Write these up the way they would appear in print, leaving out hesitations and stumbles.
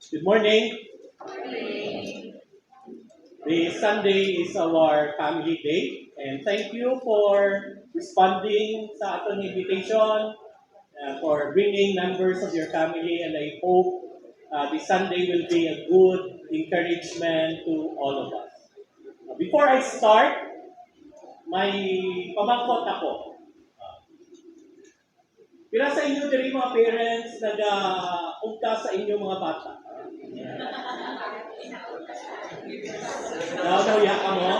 Good morning. The Sunday is our family day, and thank you for responding sa ating invitation, for bringing members of your family, and I hope the Sunday will be a good encouragement to all of us. Before I start, may pamangkot ako. Pila sa inyo diri mga parents nag-ugta sa inyong mga bata? Nauya ka mo?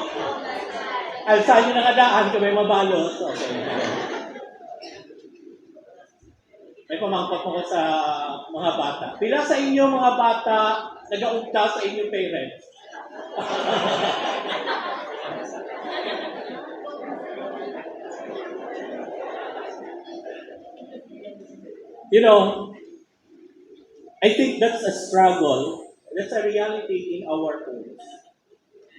Saan nyo nakadaan kung may mabalot? Okay. May pamangkot ko sa mga bata. Pila sa inyo mga bata nag-augta sa inyong parents? You know, I think that's a struggle. That's a reality in our homes.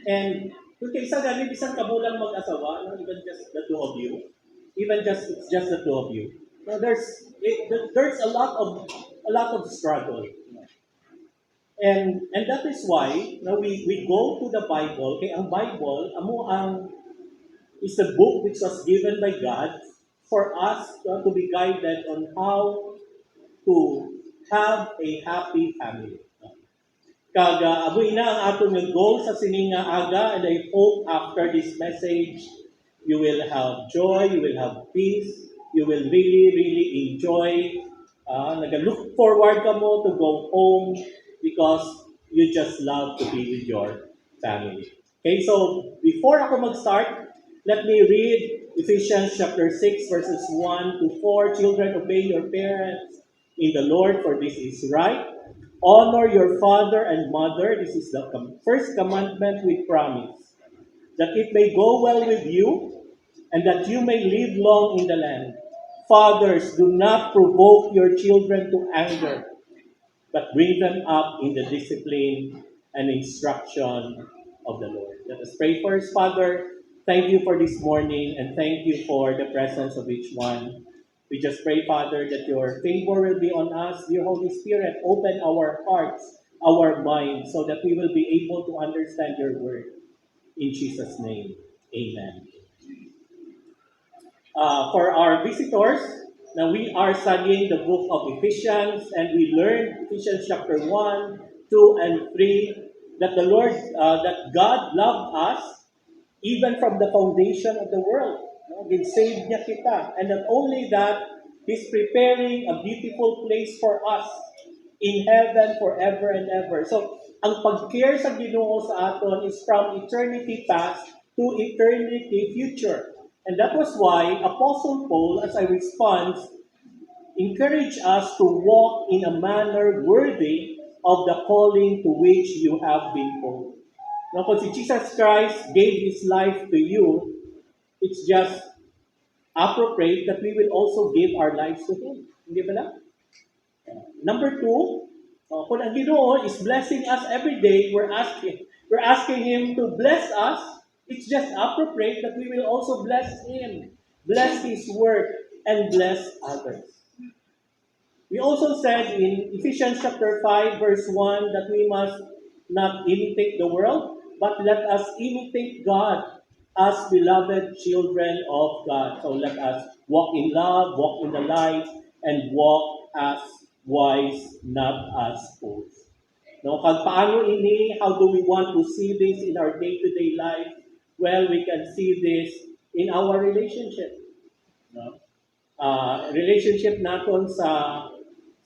And kung kaisa galing isang kabulang mag-asawa, no, even just the two of you, even just it's just the two of you. No, there's a lot of struggle. And that is why no, we go to the Bible. Kaya ang Bible, is a book which was given by God for us to be guided on how to have a happy family. Kaga aboy na ang atong nga goal sa sininga aga, and I hope after this message you will have joy, you will have peace, you will really enjoy. Nag-look forward ka mo to go home because you just love to be with your family. Okay, so before ako mag-start, let me read Ephesians chapter 6 verses 1 to 4. Children, obey your parents in the Lord, for this is right. Honor your father and mother. This is the first commandment with promise, that it may go well with you and that you may live long in the land. Fathers, do not provoke your children to anger, but bring them up in the discipline and instruction of the Lord. Let us pray first. Father, thank you for this morning and thank you for the presence of each one. We just pray, Father, that your favor will be on us. Dear Holy Spirit, open our hearts, our minds, so that we will be able to understand your word. In Jesus' name, amen. For our visitors, now we are studying the book of Ephesians, and we learned Ephesians chapter 1, 2, and 3, that that God loved us even from the foundation of the world. No? Ginsaved niya kita. And not only that, He's preparing a beautiful place for us in heaven forever and ever. So, ang pag-care sa Ginoo sa aton is from eternity past to eternity future. And that was why Apostle Paul, as a response, encouraged us to walk in a manner worthy of the calling to which you have been called. Now, kung si Jesus Christ gave His life to you, it's just appropriate that we will also give our lives to Him. Hindi ba na? Number two, kung ang Ginoo is blessing us every day, we're asking Him to bless us. It's just appropriate that we will also bless Him, bless His work, and bless others. We also said in Ephesians chapter 5, verse 1, that we must not imitate the world, but let us imitate God as beloved children of God. So let us walk in love, walk in the light, and walk as wise, not as fools. No, kung paano ini, how do we want to see this in our day-to-day life? Well, we can see this in our relationship. No? Relationship natin sa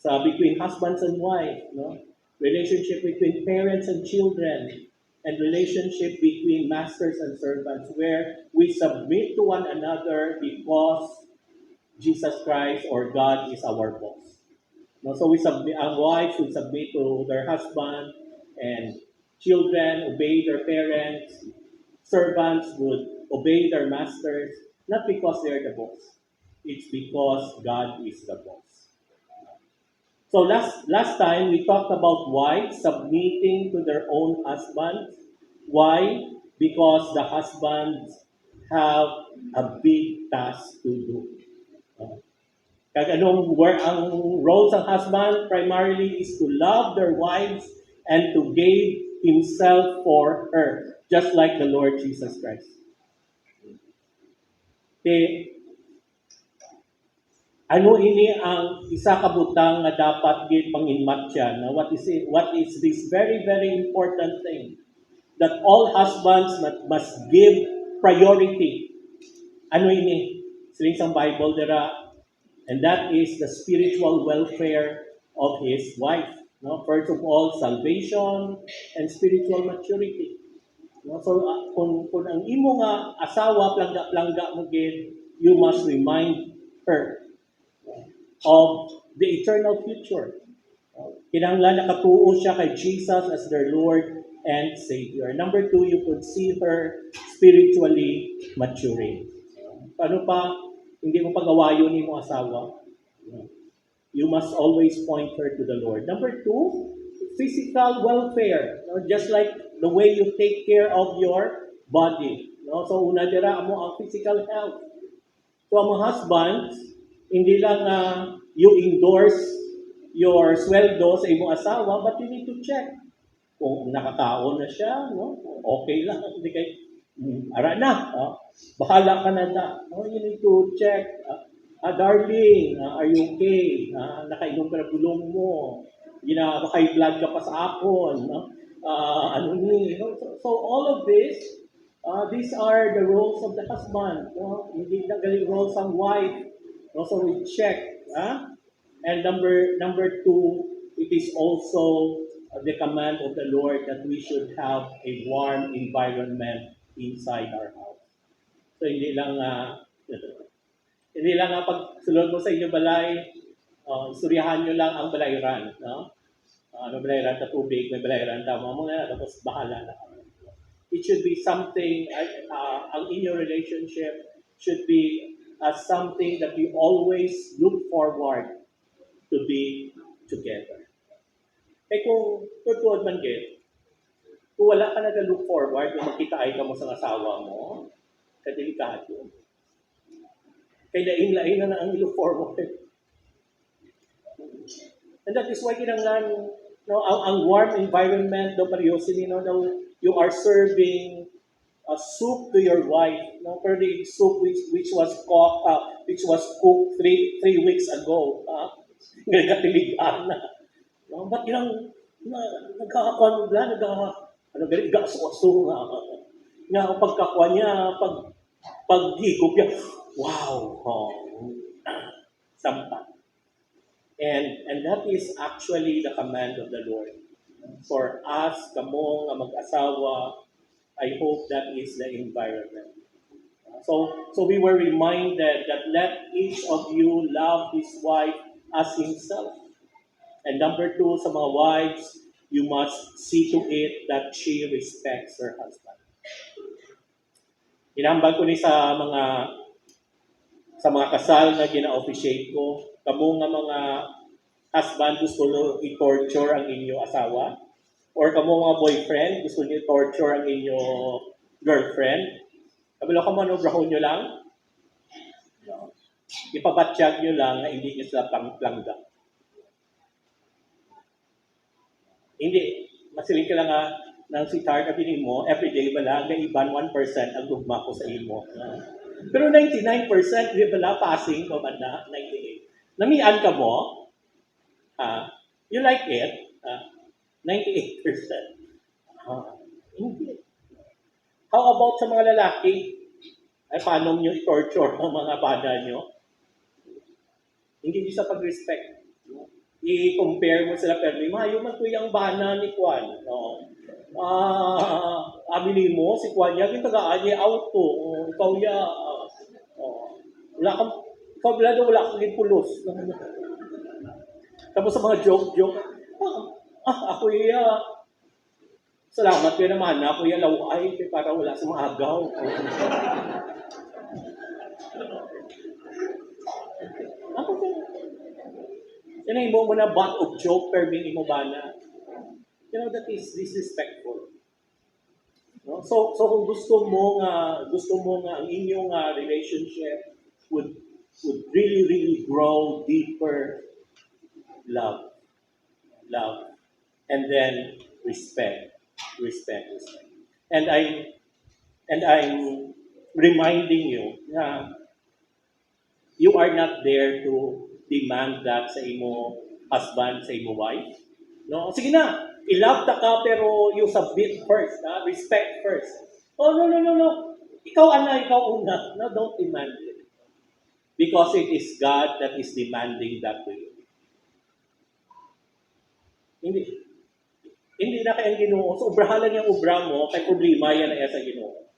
between husbands and wife, no? Relationship between parents and children, and relationship between masters and servants, where we submit to one another because Jesus Christ or God is our boss. No, so we submit, ang wives would submit to their husband, and children obey their parents. Servants would obey their masters, not because they're the boss. It's because God is the boss. So last time we talked about wives submitting to their own husbands. Why? Because the husbands have a big task to do. Kag anong ang role ng husband primarily is to love their wives and to give himself for her, just like the Lord Jesus Christ. Kay ano ini ang isa ka butang nga dapat gid panginmatyan na what is this very very important thing that all husbands must give priority. Ano ini? Siling sa Bible dira, and that is the spiritual welfare of his wife. No? First of all, salvation and spiritual maturity. No? So, kung ang imo nga asawa, plangga-plangga mo gid, you must remind her of the eternal future. Kinahanglan nakatuo siya kay Jesus as their Lord and Savior. Number two, you could see her spiritually maturing. Paano pa, hindi mo pagawayo ni mo asawa? You must always point her to the Lord. Number two, physical welfare. Just like the way you take care of your body. So una dira mo ang physical health. So ang mga husbands, hindi lang you endorse your sweldo sa imong asawa, but you need to check kung nakakaon na siya, no? Okay lang, hindi kay ara na, bahala ka na da. You need to check, darling, are you okay? Nakainom ka na bulong mo, high blood ka pa sa akon, no? Ano ni, no? So all of this, these are the roles of the husband, no? Hindi na galing roles ng wife. No? So we check, and number two, it is also the command of the Lord that we should have a warm environment inside our house. So hindi lang pag sulod mo sa inyong balay, istoryahan nyo lang ang balayran, no? May balayran sa tubig, may balayran tama mo na, tapos bahala na. It should be something, ang inyong relationship should be something that you always look forward to be together. Kaya kung tutuod man gid, kung wala ka nag-look forward, kung magkita-ay ka mo sa asawa mo, kadelikado. Kaya lain-lain na ang look forward. And that is why kinanglan, no, ang warm environment, no, parehosity, no, you are serving a soup to your wife, no, pero the soup which was cooked three weeks ago, katiligan na. No, but nagkakakuan bla, gaso-aso nga pagkakuan niya, paghigop niya, wow, sampan. And that is actually the command of the Lord. For us, kamo nga mag-asawa, I hope that is the environment. So we were reminded that let each of you love his wife as himself. And number two, sa mga wives, you must see to it that she respects her husband. Inambag ko ni sa mga kasal na gina-officiate ko, kamo nga mga husband gusto nyo i-torture ang inyong asawa, or kamo mga boyfriend gusto nyo i-torture ang inyong girlfriend, kabalo ka man obrahon nyo lang, ipabatsyag nyo lang na hindi nyo sila plangga. Hindi, masiling ka lang ng sweetheart, abinin mo, everyday bala, na iban 1% ang gugma ko sa imo. Pero 99%, di bala, passing ko ba na, 98. Namian ka mo, you like it, 98%. Hindi. How about sa mga lalaki? Ay, paano nyo i-torture ang mga bada nyo? Hindi nyo sa pag-respect. I-compare mo sila, pero mayo man ko yung bana ni Kwan. No? Aminin mo, si Kwan niya, yung tagaan niya auto. Ikaw ya, wala kang pulos. Tapos sa mga joke, ako salamat kayo naman, ako laway, para wala sa mga agaw. Yan mo na butt of joke, pero hindi mo ba na, that is disrespectful. No? So kung gusto mo nga ang inyong relationship would would really, really grow deeper love, love, and then respect, respect. And I'm reminding you na you are not there to demand that sa imo husband, sa imo wife. No, sige na, i-love ta ka pero you submit first, respect first. Oh, no, no, no, no. Ikaw ana, ikaw una. No, don't demand it. Because it is God that is demanding that to you. Hindi, hindi na kayang Ginoo. So, ubrahan lang yung ubra mo, kay problema yan na sa Ginoo.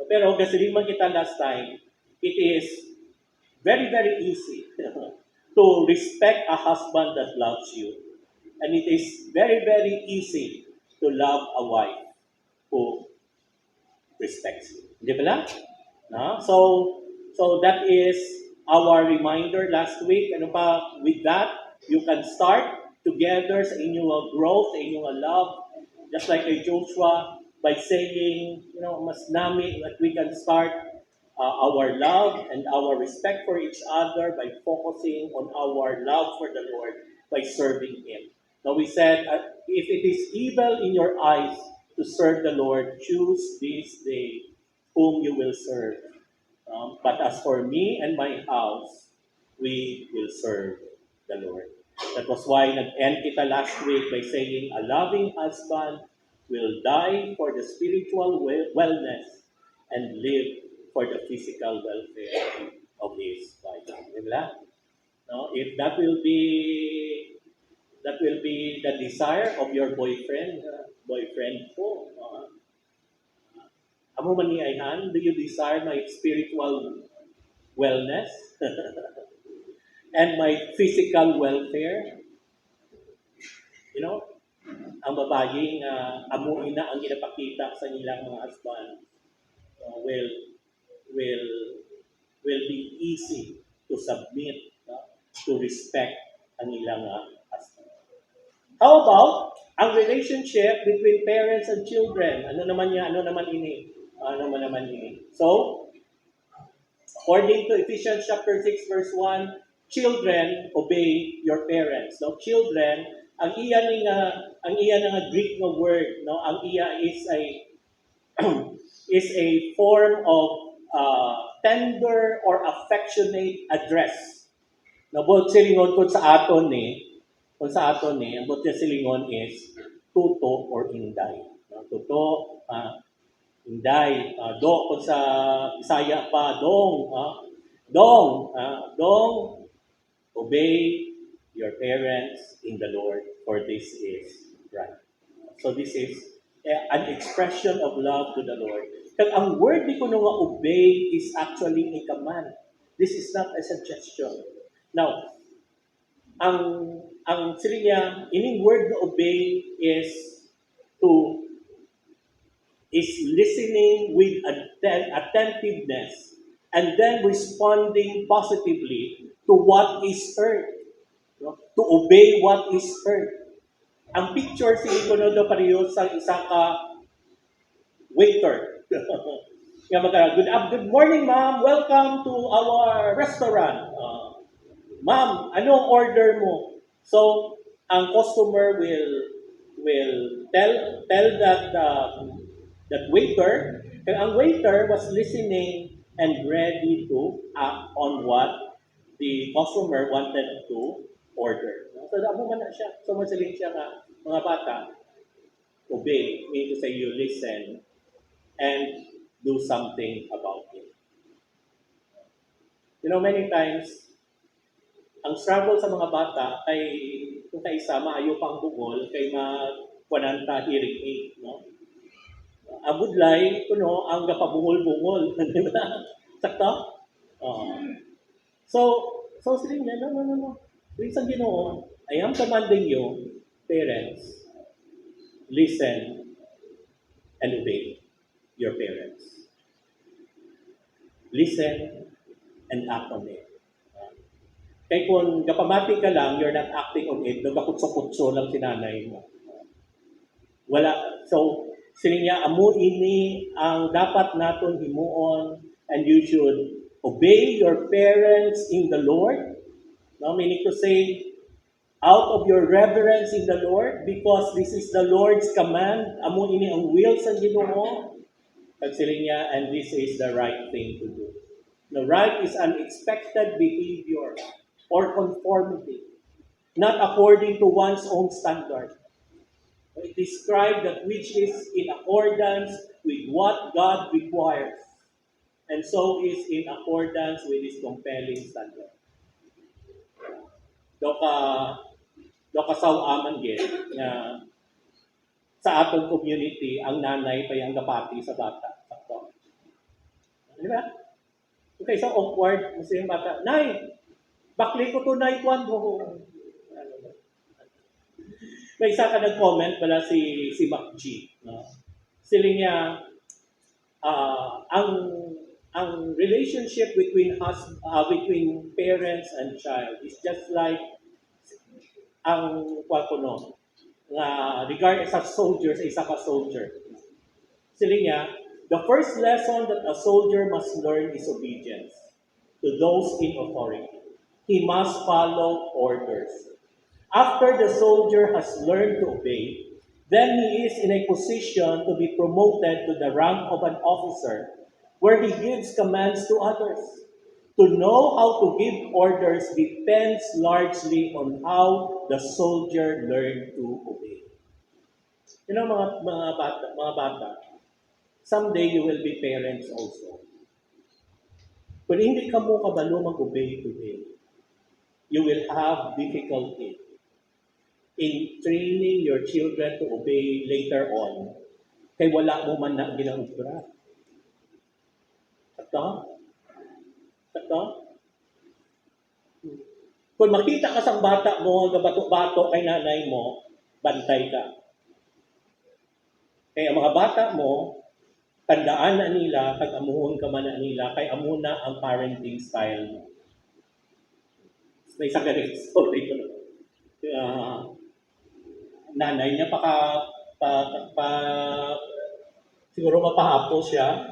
Pero, kasi rin man kita last time, it is very, very easy to respect a husband that loves you. And it is very, very easy to love a wife who respects you. Hindi ba lang? No? So that is our reminder last week. Ano pa, with that, you can start together sa inyong growth, sa inyong love, just like kay Joshua, by saying, mas nami that we can start our love and our respect for each other by focusing on our love for the Lord by serving Him. Now we said, if it is evil in your eyes to serve the Lord, choose this day whom you will serve. But as for me and my house, we will serve the Lord. That was why nag-end kita last week by saying, a loving husband will die for the spiritual wellness and live for the physical welfare of his wife. Diba? No? If that will be the desire of your boyfriend po. Amo man ni Ayhan, do you desire my spiritual wellness and my physical welfare? Ang babaeng amo ina ang ginapakita sa nilang mga husband will will be easy to submit, to respect ang ilang husband. How about ang relationship between parents and children? Ano naman ini? So, according to Ephesians chapter 6 verse 1, children, obey your parents. No, children, ang iya nga Greek na word, no, ang iya is a is a form of tender or affectionate address. No, bot silingon kung sa aton ang bot silingon is tuto or inday. No, tuto, inday, do kung sa Bisaya pa, dong, dong, obey your parents in the Lord, for this is right. So this is an expression of love to the Lord. Kag ang word di ko nga obey is actually a command. This is not a suggestion. Now, ang sili niya, ining word na obey is listening with attentiveness and then responding positively to what is heard. To obey what is heard. Ang picture sige ko do pareho sa isa ka waiter. Good morning, ma'am. Welcome to our restaurant. Ma'am, anong order mo? So, ang customer will tell that waiter, and ang waiter was listening and ready to act on what the customer wanted to order. So, amo man na siya. So, masaling siya nga, mga bata, obey, meaning to say you listen and do something about it. Many times, ang struggle sa mga bata ay kung kaisa maayo pang bugol kay magwananta hearing aid, no? Abudlay kuno ang gapabungol-bungol, di ba? Sakto? So sige na, no. Please ang Ginoo, I am commanding you, parents, listen and obey your parents. Listen and act on it. Kaya kung kapamati ka lang, you're not acting on it, nagkakutso-kutso lang sinanay mo. Wala. So, sininya, amo ini ang dapat naton himuon and you should Obey your parents in the Lord. Now, meaning to say, out of your reverence in the Lord, because this is the Lord's command, amo ini ang will sa Ginoo, pagsiling niya, and this is the right thing to do. The right is unexpected behavior or conformity, not according to one's own standard. It describes that which is in accordance with what God requires, and so is in accordance with His compelling standard. Doka doka saw-aman gid nga sa atong community ang nanay pa yung gapati sa bata. Sakto. Di ba? Okay, so awkward kasi yung bata. Nay, bakli ko to nay kwan mo. May isa ka nag-comment pala si Mac G. No? Sila niya, ang relationship between parents and child is just like ang kwan ko no, regard as a soldier sa isa ka soldier. Sila niya, the first lesson that a soldier must learn is obedience to those in authority. He must follow orders. After the soldier has learned to obey, then he is in a position to be promoted to the rank of an officer, where he gives commands to others. To know how to give orders depends largely on how the soldier learned to obey. You know, mga bata, someday you will be parents also. Kung hindi ka mo kabalo mag-obey today, you will have difficulty in training your children to obey later on, kay wala mo man na ginagubra. Sakto? Kung makita ka sa bata mo, gabato-bato kay nanay mo, bantay ka. Kaya ang mga bata mo, tandaan na nila, kag amuhon ka man na nila, kay amuna ang parenting style mo. May isa ka rin story ko. Nanay niya siguro mapahapo siya.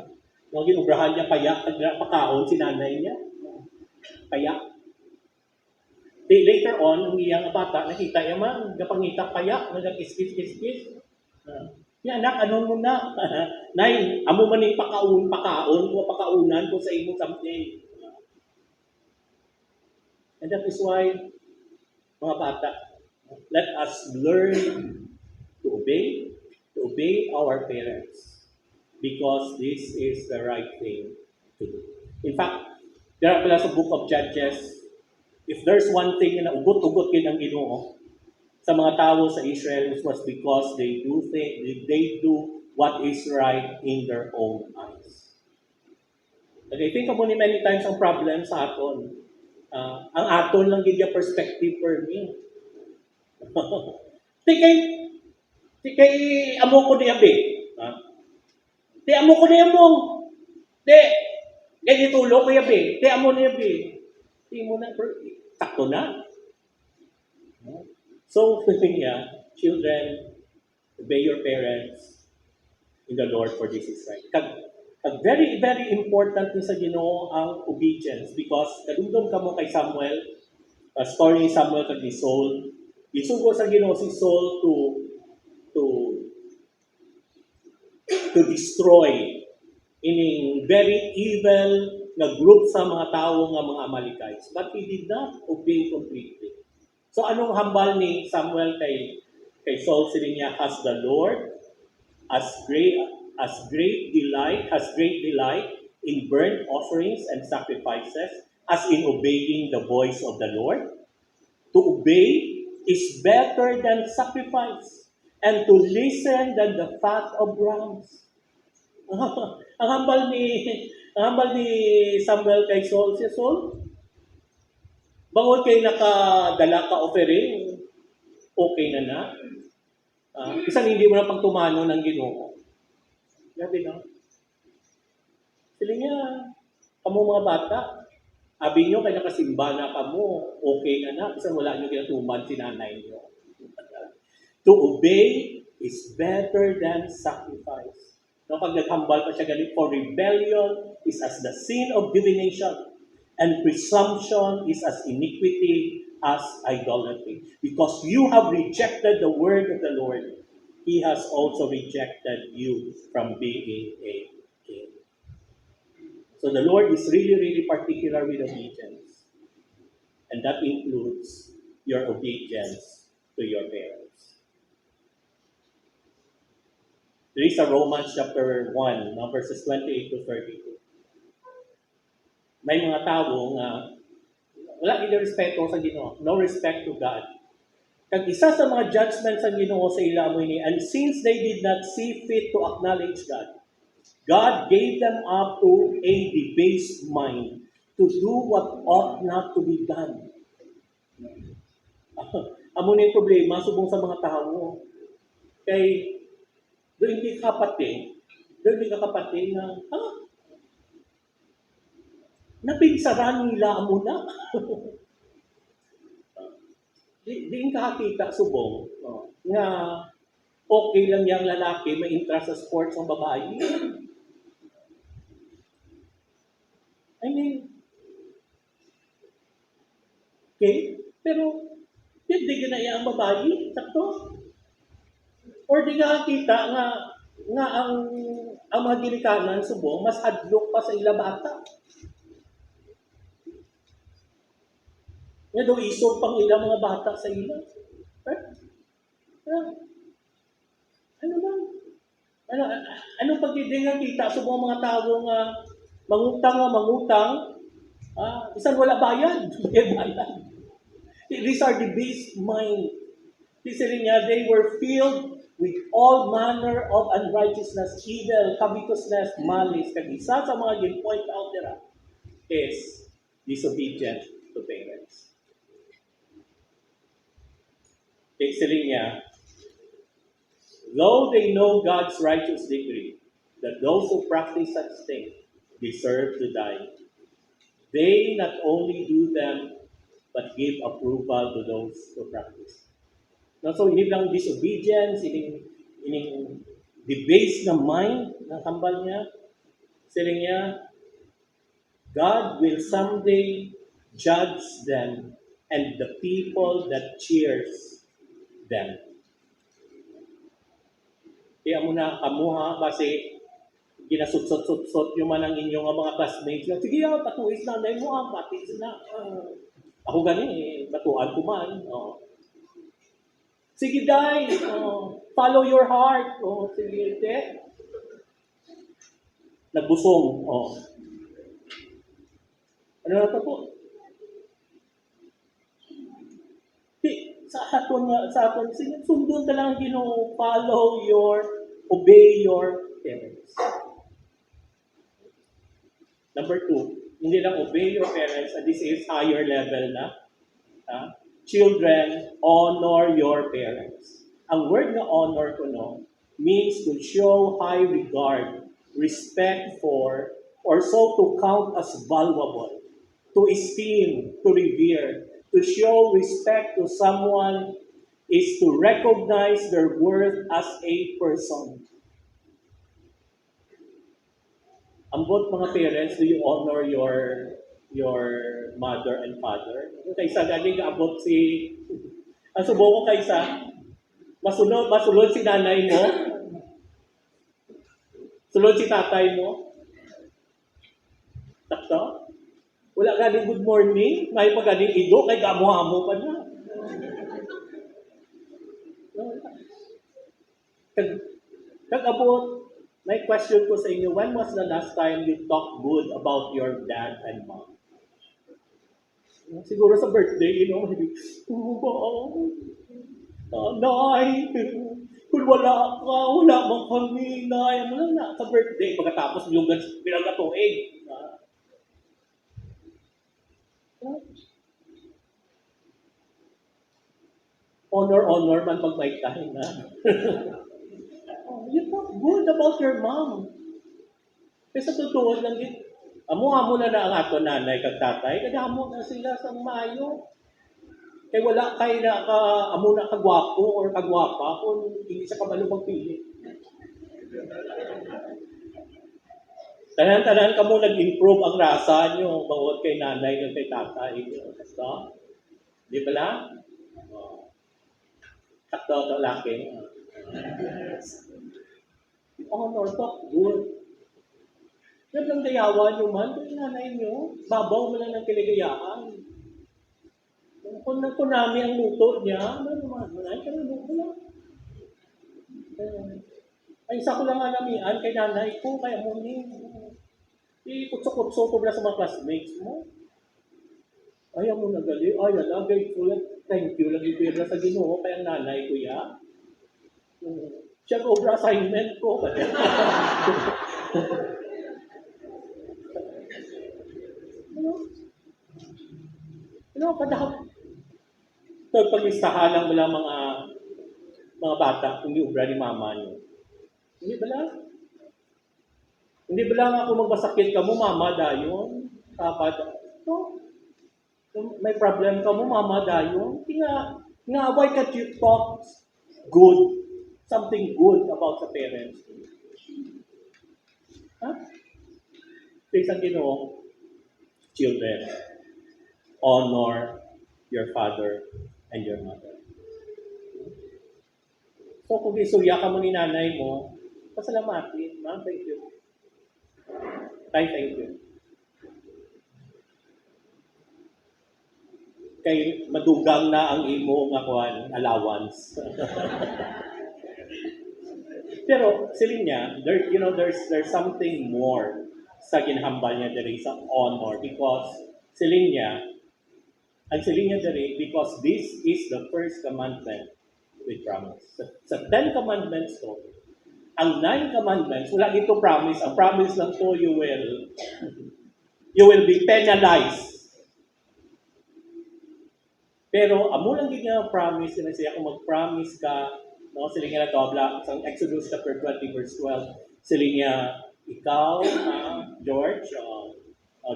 Nung ginubrahan niya payak, pakaon si nanay niya. Payak. Later on, ang iyang bata, nakita niya man, gapangita payak, nagkis-kis-kis-kis. Ya anak, ano mo na? Nay, amo man yung pakaon, pakaunan ko sa imo someday. And that is why, mga bata, let us learn to obey our parents, because this is the right thing to do. In fact, there are pala sa book of Judges, if there's one thing na ugot-ugot kin ang Ginoo sa mga tao sa Israel, it was because they do what is right in their own eyes. And I think mo ni many times ang problem sa aton. Ang aton lang gid perspective for me. Tikay amo ko diya be. Ti amo ko diya mong. Ti ganito tulo ko be. Ti amo niya be. Ti mo na sakto na. So niya, children, obey your parents in the Lord, for this is right. Kag very very important ni sa Ginoo ang obedience, because kadungdom kamo kay Samuel, story ni Samuel kag ni Saul. Isugo sa Ginoo si Saul to destroy ining very evil na group sa mga tao nga mga Amalekites, but he did not obey completely. So anong hambal ni Samuel kay Saul? Sila niya, has the Lord has great delight in burnt offerings and sacrifices as in obeying the voice of the Lord. To obey is better than sacrifice, and to listen than the fat of rams. ang hambal ni Samuel kay Saul, si Saul, bangod kay nakadala ka offering, okay na. Isang hindi mo na pagtumano ng Ginoo. Sabi no? Sila niya, kamo mga bata, abi nyo kay nakasimba na kamo, okay na. Isang wala nyo kinatuman si nanay nyo. To obey is better than sacrifice. No, pag naghambal pa siya ganit, for rebellion is as the sin of divination, and presumption is as iniquity as idolatry. Because you have rejected the word of the Lord, He has also rejected you from being a king. So the Lord is really, really particular with obedience. And that includes your obedience to your parents. There is a Romans chapter 1, verses 28 to 32. May mga tao nga wala respeto sa Ginoo, no respect to God. Kag isa sa mga judgments sa Ginoo sa ila mo ini, and since they did not see fit to acknowledge God, God gave them up to a debased mind to do what ought not to be done. Amo na yung problema, subong sa mga tao. Kay, doon hindi ka kapatid na, napinsaran nila amo na. Di ka kakita subong, nga okay lang yung lalaki, may interest sa sports ng babae. I mean, okay, pero hindi ka na yung babae, sakto. Or di ka kita nga ang mga ginikanan subong mas hadlok pa sa ila bata. Nga daw isog pang ila mga bata sa ila. Ano ba? Ano pagkidingan kita subong mga tao nga mangutang, isan wala bayad. These are the base mind. Kasi niya, they were filled with all manner of unrighteousness, evil, covetousness, malice. Kag isa sa mga gin-point out nila is disobedient to parents. Kasi niya, though they know God's righteous decree that those who practice such things deserve to die, they not only do them, but give approval to those who practice. No, so hindi lang disobedience, ining debased na mind ng kambal niya. Sila niya, God will someday judge them and the people that cheers them. Kaya muna kamuha kasi ginasutsot-sutsot yung man ang inyong mga classmates. Sige, patuis na, dahil mo patis na. Ako gani, batuan ko man. Sige, Day. Follow your heart. Sige, te. Nagbusong. Ano na ito po? Sa aton, sundon ka lang Ginoo, obey your parents. Number 2, hindi lang obey your parents, and this is higher level na. Children, honor your parents. Ang word na honor ko means to show high regard, respect for, or so to count as valuable, to esteem, to revere, to show respect to someone is to recognize their worth as a person. Ambot mga parents, do you honor your mother and father? Kaysa galing abot ang subo ko kaysa, masulod si nanay mo, sulod si tatay mo, takto? Wala galing good morning, may pa galing ido, kay gamo-amo pa na. Kag abot, may question ko sa inyo, when was the last time you talked good about your dad and mom? Siguro sa birthday, Nay, kung wala man kami, Nay, ano na, sa birthday, pagkatapos yung pinagkatuig. Honor man pag may time na. You talk good about your mom. Kasi totoo lang yun. Amo na ang ato nanay kag tatay, kaya amo na sila sa maayo. Kaya wala kay na amo na kagwapo or kagwapa kung hindi siya kabalo magpili. Tanan-tanan ka mo nag-improve ang rasa nyo bawat kay nanay ng kay tatay. So, di ba lang? Oh, sakto to laki. Honor to, good. Yan lang dayawan nyo man, kung nanay nyo, babaw mo lang ng kiligayaan. Kung nami ang luto niya, ano naman, manay ka ng luto lang. Ay, isa ko lang alamian kay nanay ko, kaya mo ni, ikutso-kutso ko na sa mga classmates mo. Ayaw mo nagali, ay, ala, grateful, thank you, lagi ko sa Ginoo, kaya nanay ko ya. Siya ko over assignment ko. Kadahap. So, pag-listahan lang wala mga bata, hindi ubra ni mama niyo. Hindi ba lang? Hindi ba lang ako magmasakit ka mo, mama, dayon? Dapat, no? May problem ka mo, mama, dayon? Why can't you talk good, something good about the parents? Huh? Please, ang Ginoo, children, honor your father and your mother. So, kung isuya ka mo ni nanay mo, pasalamatin. Ma'am, thank you. Tay, thank you. Kay madugang na ang imo nga kuan allowance. Pero siling niya, there's something more sa ginhambal niya diri sa honor because siling niya diri because this is the first commandment with promise. Sa 10 commandments to, ang 9 commandments, wala ito promise. Ang promise lang to, you will be penalized. Pero amo lang gid nga promise na siya kung mag-promise ka, no, siling nga tabla sa Exodus chapter 20 verse 12. Siling niya ikaw, George,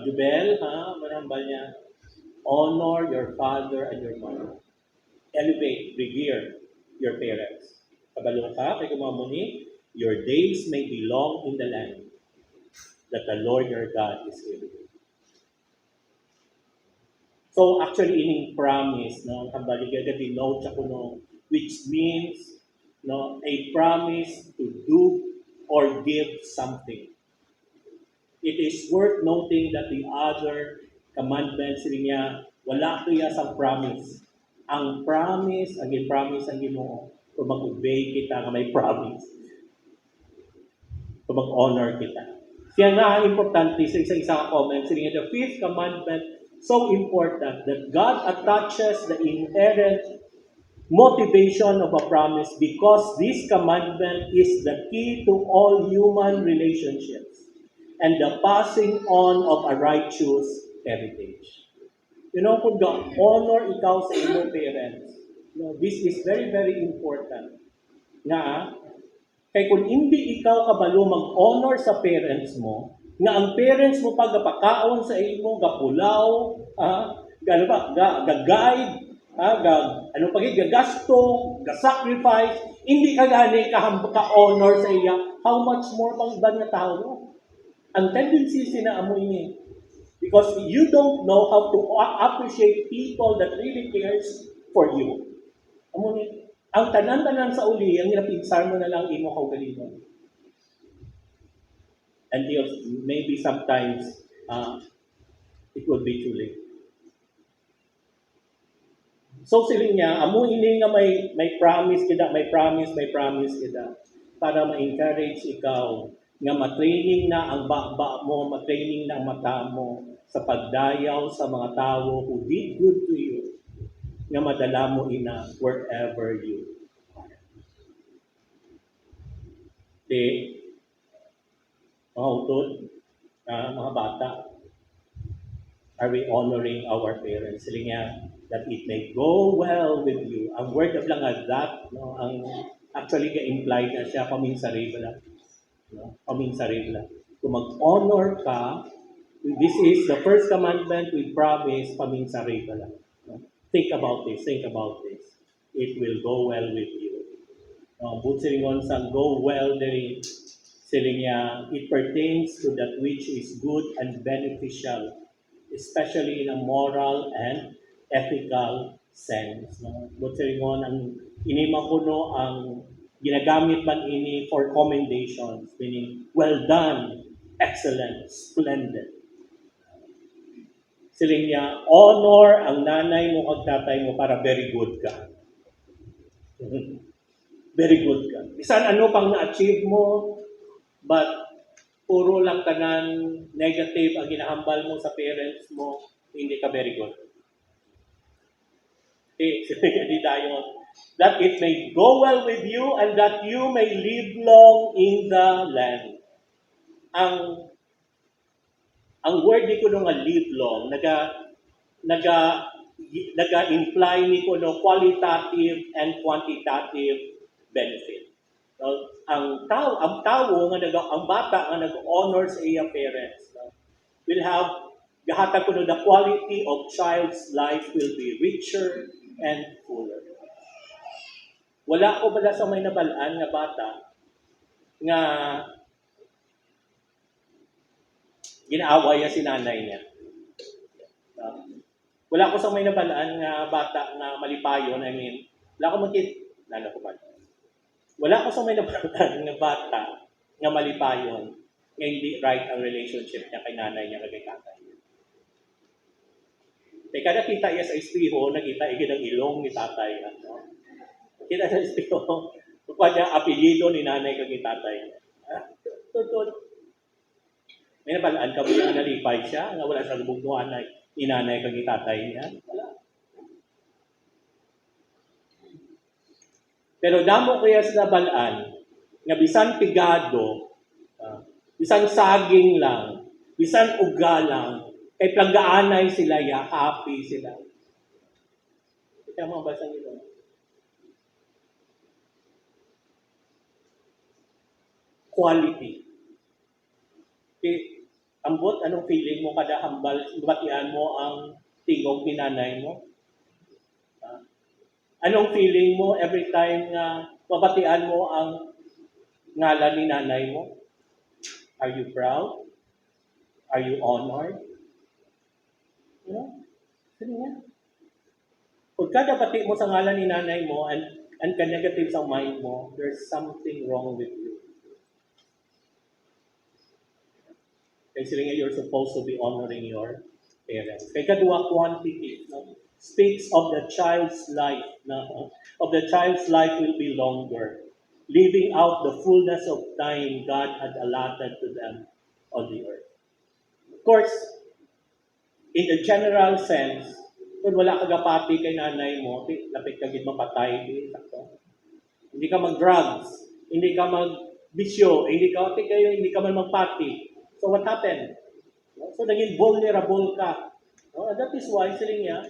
Jubel, manambal niya, honor your father and your mother. Elevate, revere your parents. Kabalo ka, kay kumamuni, your days may be long in the land that the Lord your God is giving you. So actually, ining promise, no, kambali ka denote sa kuno, which means, no, a promise to do or give something. It is worth noting that the other commandments niya, wala to ya sa promise. Ang promise, ang promise ang Ginoo, kung mag-obey kita nga may promise. Kung mag-honor kita. Siya nga ang importante sa isang comment, siya the fifth commandment, so important that God attaches the inherent motivation of a promise because this commandment is the key to all human relationships and the passing on of a righteous heritage. Kung honor ikaw sa iyong parents, this is very, very important. Kaya kung hindi ikaw kabalo mag-honor sa parents mo, nga ang parents mo pag napakaon sa imo, gapulaw, ga-guide, gagasto, ga-sacrifice, hindi ka gani ka-honor sa iya, how much more pang ibang na tao? Ang tendency sinaamoy niya. Because you don't know how to appreciate people that really cares for you. Ang tanan-tanan sa uli, ang napinsar mo na lang imo kaugalingon. Until maybe sometimes it will be too late. So siling niya, amo ini nga may promise kita, may promise kita para ma-encourage ikaw nga matraining na ang bakba mo, matraining na ang mata mo sa pagdayaw sa mga tao who did good to you, nga madala mo ina wherever you are. Mga utod, mga bata, are we honoring our parents? Sila nga, that it may go well with you. Ang word of lang that, no, ang actually ga-implied na siya paminsari lang. No? Paminsari lang. Kung mag-honor ka, this is the first commandment we promise, paminsari ka lang. No? Think about this. It will go well with you. But silingon sa go well, Sili niya, it pertains to that which is good and beneficial, especially in a moral and ethical sense. No? But sili mo, ang inima ko no, ang ginagamit man ini for commendations, meaning, well done, excellent, splendid. Siling niya, honor ang nanay mo at tatay mo para very good ka. Very good ka. Bisan ano pang na-achieve mo, but puro lang tanan negative ang ginahambal mo sa parents mo, hindi ka very good. Okay, hindi tayo. That it may go well with you and that you may live long in the land. Ang word ni kuno nga live long, naga imply ni kuno qualitative and quantitative benefit. No? Ang tao nga ang bata nga nag-honor sa iya parents, no? Will have gahatag kuno the quality of child's life will be richer and fuller. Wala ko bala sa may nabalaan nga bata nga ginaaway si nanay niya. Wala ko sa may nabalaan nga bata nga malipayon, wala ko wala ko sa may nabalaan nga bata nga malipayon nga hindi right ang relationship niya kay nanay niya kay tatay niya. Kaya kada kita iya sa espeho, nakita iya ng ilong ni tatay. No? Kita sa espeho, kung niya apelido ni nanay kay tatay niya. Tutod. May nabalaan ka mo na nalipay siya, nga wala sa lubugnuan na inanay kang itatay niya. Wala. Pero damo kaya sa nabalaan, nga bisan pigado, bisan saging lang, bisan uga lang, kay plagaanay sila, ya, happy sila. Kaya mga basa nila. Quality. Okay. Ambot, anong feeling mo kada hambal, batian mo ang tingog ni nanay mo? Anong feeling mo every time na mabatian mo ang ngalan ni nanay mo? Are you proud? Are you honored? You know? Sige nga. Kung kada bati mo sa ngalan ni nanay mo and ka-negative sa mind mo, there's something wrong with you. Kaya sila nga, you're supposed to be honoring your parents. Kaya kadua, quantity, no? Speaks of the child's life. No? Of the child's life will be longer, living out the fullness of time God had allotted to them on the earth. Of course, in the general sense, kung wala ka gapati kay nanay mo, lapit ka gid mapatay. Hindi ka mag-drugs, hindi ka mag-bisyo, hindi ka man magpati. So what happened? So naging vulnerable ka. And that is why sila niya,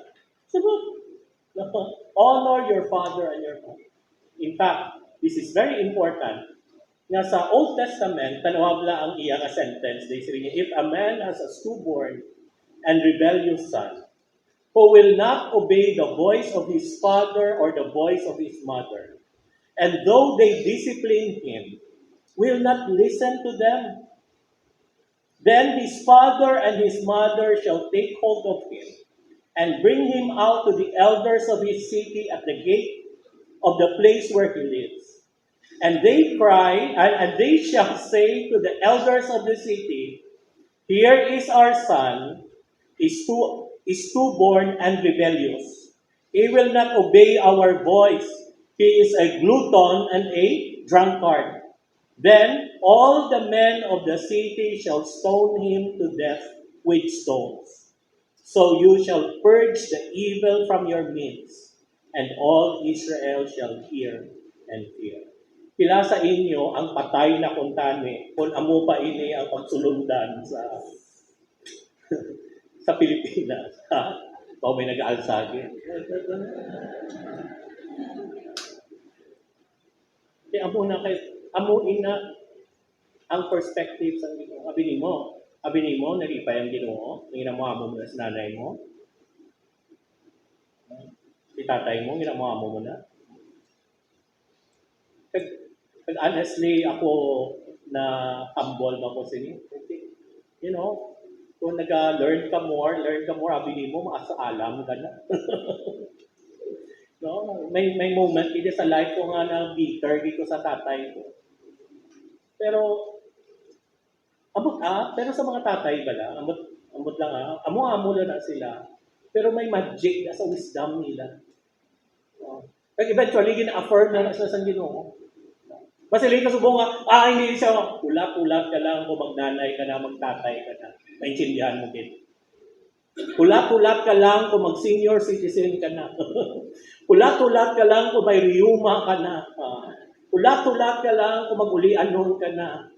honor your father and your mother. In fact, this is very important. Nga sa Old Testament, tanawabla ang iyang sentence. They say, if a man has a stubborn and rebellious son, who will not obey the voice of his father or the voice of his mother, and though they discipline him, will not listen to them, then his father and his mother shall take hold of him and bring him out to the elders of his city at the gate of the place where he lives. And they cry, and they shall say to the elders of the city, here is our son, is stillborn and rebellious. He will not obey our voice. He is a glutton and a drunkard. Then all the men of the city shall stone him to death with stones. So you shall purge the evil from your midst, and all Israel shall hear and fear. Pila sa inyo ang patay na kuntani kung amo pa ini ang pagsulundan sa sa Pilipinas. O may nag-aalsagi. Kaya amuin na ang perspective sa Ginoo. Abi nimo nalipay ang Ginoo, ginamo mo na sa nanay mo. Si tatay mo ginamo mo na. Kag honestly ako na humble ba ko sini. You know, kung learn ka more, abili mo, maasaalam ka na. No? May moment, ito sa life ko nga na bitter dito sa tatay ko. Pero, pero sa mga tatay bala, amot lang amo lang na sila. Pero may magic na sa wisdom nila. Pag eventually, gina-affirm na sa Ginoo. Kasi lang kasubong hindi siya, ulap-ulap ka lang kung magnanay ka na, magtatay ka na. Maintindihan mo din. Ulap-ulap ka lang kung mag-senior citizen ka na. Ulap-ulap ka lang kung may riyuma ka na. Ulap-ulap ka lang kung mag-ulian ka na.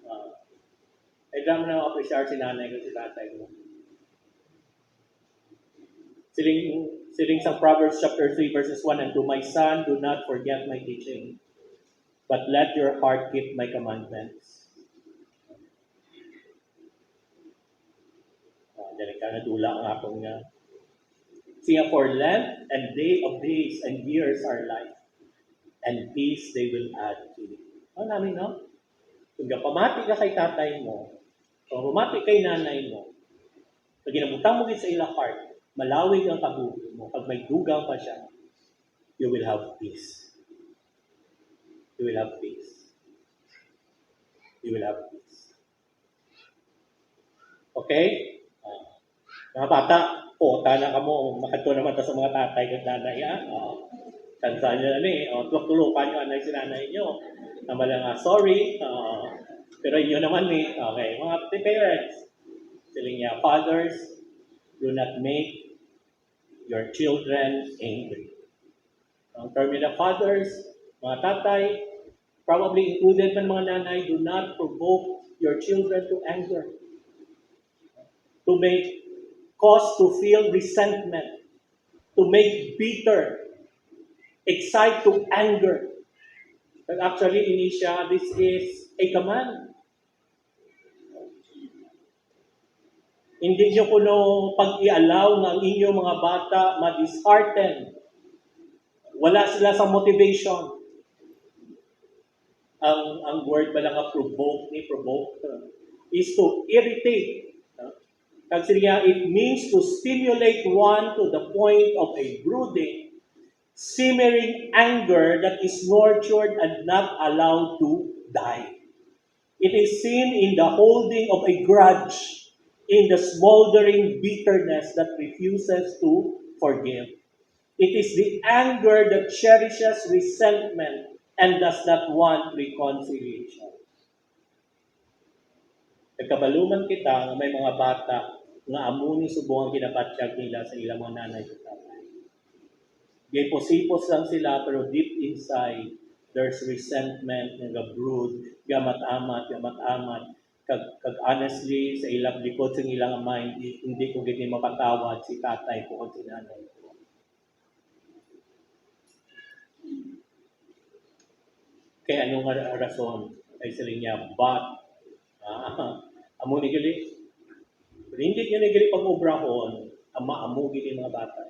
Kaya mo na appreciate si nanay ko, si tatay ko. Siling sa Proverbs chapter 3 verses 1 and 2, My son, do not forget my teaching, but let your heart keep my commandments. Dali ka na dula ang akong nga. Siya for length and day of days and years are life, and peace they will add to it. Namin, no? Kung pamati ka kay tatay mo, kung pamati kay nanay mo, pag ginabutang mo sa ilang heart, malawig ang kabuhi mo. Pag may dugang pa siya, you will have peace. You will have peace. You will have peace. Okay? Mga bata, tana ka mo, makato naman sa mga tatay at nanay. Tansa nyo na tulog-tulukan nyo anay si nanay nyo. Naman lang, sorry. Pero inyo naman okay. Mga parents, sila niya, fathers, do not make your children angry. Ang term nila, fathers, mga tatay, probably included man mga nanay, do not provoke your children to anger. To make cause to feel resentment, to make bitter, excite to anger. But actually, Inisha, this is a command. Hindi nyo kuno pag-i-allow ng inyong mga bata ma-dishearten. Wala sila sa motivation. Ang word ba lang provoke is to irritate. Kasi it means to stimulate one to the point of a brooding, simmering anger that is nurtured and not allowed to die. It is seen in the holding of a grudge, in the smoldering bitterness that refuses to forgive. It is the anger that cherishes resentment and does not want reconciliation. Nagkabaluman kita nga may mga bata nga amuni subong ang kinabatsyag nila sa ilang mga nanay at tatay. Gayposipos lang sila pero deep inside, there's resentment, nag-brood, gamat-amat. Kag honestly, sa ilang likod, sa ilang mind, hindi ko gini mapatawad si tatay ko o si nanay ko. Kaya anong rason ay sila niya, but, amo ni gali, hindi niya ni gali pag-obrahon, amo gini mga bata.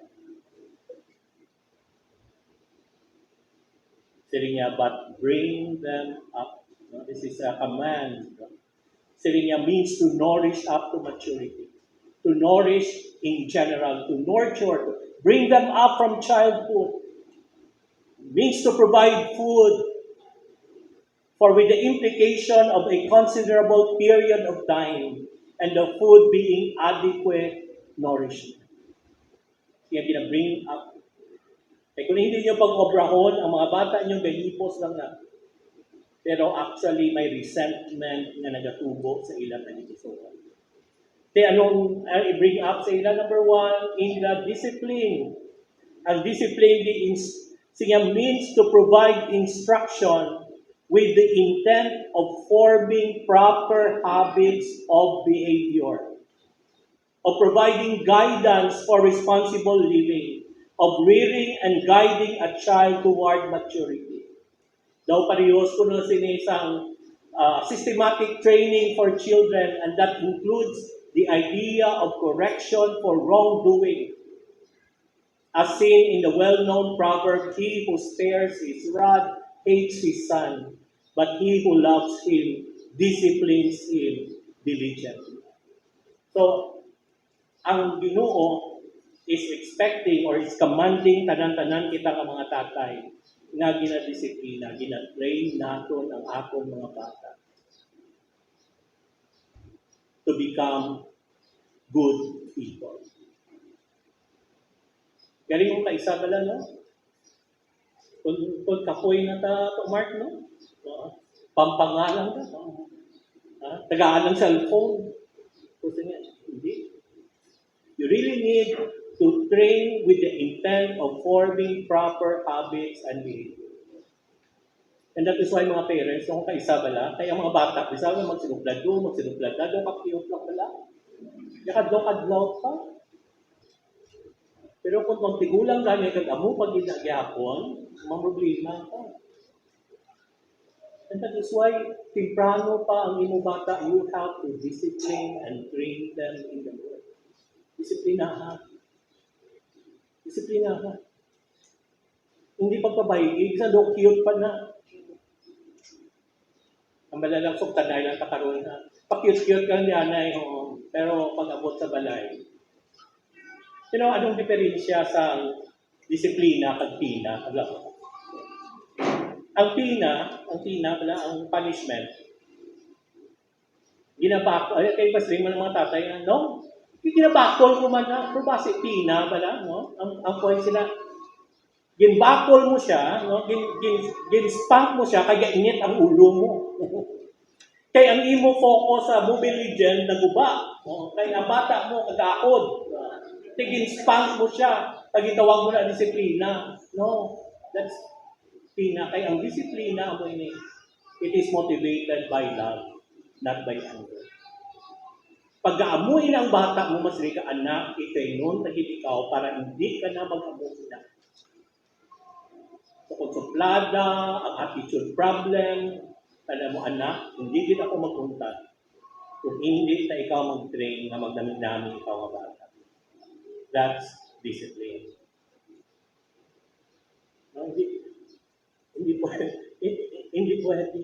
Sila niya, but bring them up. This is a command. Sila niya means to nourish up to maturity. To nourish in general, to nurture, bring them up from childhood. Means to provide food, for with the implication of a considerable period of time and the food being adequate nourishment. Kaya bring up. Kaya kung hindi nyo pag-obrahon, ang mga bata nyo gahipos lang na. Pero actually may resentment na nagatubo sa ilang nagitusuhan. Kaya anong i-bring up sa ilang? Number one, in the discipline. Ang discipline siya means to provide instruction with the intent of forming proper habits of behavior, of providing guidance for responsible living, of rearing and guiding a child toward maturity. Daw parehos ko na sinisang systematic training for children, and that includes the idea of correction for wrongdoing. As seen in the well-known proverb, he who spares his rod hates his son, but he who loves him disciplines him diligently. So, ang Ginoo is expecting or is commanding tanan-tanan kita nga mga tatay nga ginadisiplina, ginatrain naton ang aton mga bata to become good people. Galing mong kaisa bala, no? Kung kapoy na ta to Mark, no? Pampangalan ka. Tagaan ng cellphone. Kasi nga, hindi. You really need to train with the intent of forming proper habits and behavior. And that is why mga parents, kung kaisa bala, kaya mga bata, bisa nga magsinublad doon, doon kapiyot lang bala. Yakad-dokad-law pa. Pero kung magtigulang gani kag amo pag ginagyapon, problema ka. And that is why temprano pa ang imo bata, you have to discipline and train them in the Lord. Disiplinahan. Disiplinahan. Hindi pagpabayig, sa do cute pa na. Ang malalang suktaday lang kakaroon na. Pa-cute-cute ka niya na pero pag abot sa balay. Anong diferensya sa disiplina kag pina? Ang pina pala, ang punishment. Ginabakol, kay pasring man ng mga tatay, no? Ginabakol ko man na, pero basi pina pala, no? Ang point sila, ginbakol mo siya, no? Ginspank mo siya, kaya init ang ulo mo. Kaya ang imo focus sa Mobile Legend, naguba. No? Kaya ang bata mo, kagakod. Ginspank mo siya, tagitawag mo na disiplina. No, that's pina. Kaya ang disiplina mo ini, it is motivated by love, not by anger. Pag-aamuin ang bata mo, mas ka anak, ikay nun, naging ikaw, para hindi ka na mag-amuin na. So, kung suplada, ang attitude problem, alam mo anak, hindi din ako magpunta. Kung hindi na ikaw mag-train na magdamig-dami ikaw ang bata. That's discipline. No, hindi pwede.